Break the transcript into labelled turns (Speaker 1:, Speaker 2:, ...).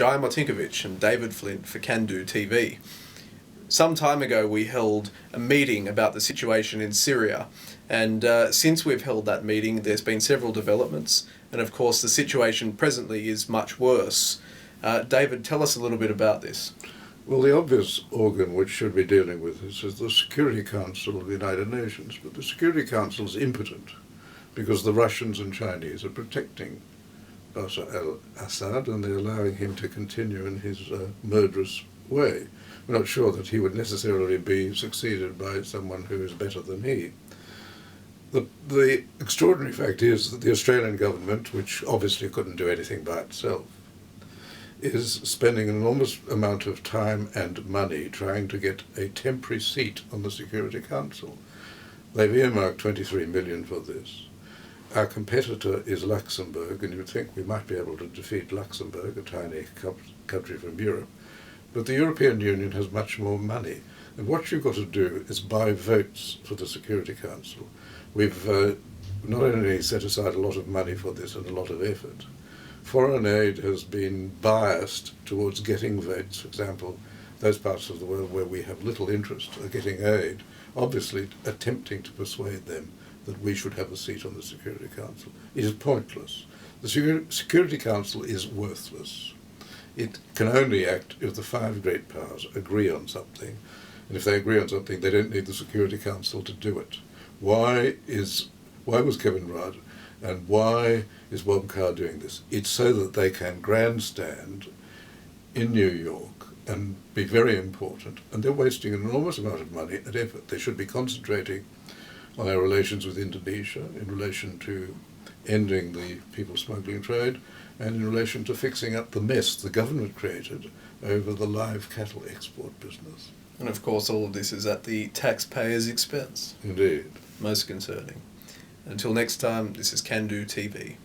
Speaker 1: Jai Martinkovich and David Flint for Can Do TV. Some time ago we held a meeting about the situation in Syria, and since we've held that meeting there's been several developments, and of course the situation presently is much worse. David, tell us a little bit about this.
Speaker 2: Well, the obvious organ which should be dealing with this is the Security Council of the United Nations, but the Security Council is impotent because the Russians and Chinese are protecting Bashar al-Aassad and they're allowing him to continue in his murderous way. We're not sure that he would necessarily be succeeded by someone who is better than he. The extraordinary fact is that the Australian government, which obviously couldn't do anything by itself, is spending an enormous amount of time and money trying to get a temporary seat on the Security Council. They've earmarked 23 million for this. Our competitor is Luxembourg, and you'd think we might be able to defeat Luxembourg, a tiny country from Europe. But the European Union has much more money, and what you've got to do is buy votes for the Security Council. We've not only set aside a lot of money for this and a lot of effort. Foreign aid has been biased towards getting votes. For example, those parts of the world where we have little interest are getting aid, obviously attempting to persuade them that we should have a seat on the Security Council. It is pointless. The Security Council is worthless. It can only act if the five great powers agree on something, and if they agree on something, they don't need the Security Council to do it. Why was Kevin Rudd and why is Bob Carr doing this? It's so that they can grandstand in New York and be very important, and they're wasting an enormous amount of money and effort. They should be concentrating on our relations with Indonesia in relation to ending the people smuggling trade and in relation to fixing up the mess the government created over the live cattle export business.
Speaker 1: And of course all of this is at the taxpayer's expense.
Speaker 2: Indeed.
Speaker 1: Most concerning. Until next time, this is Can Do TV.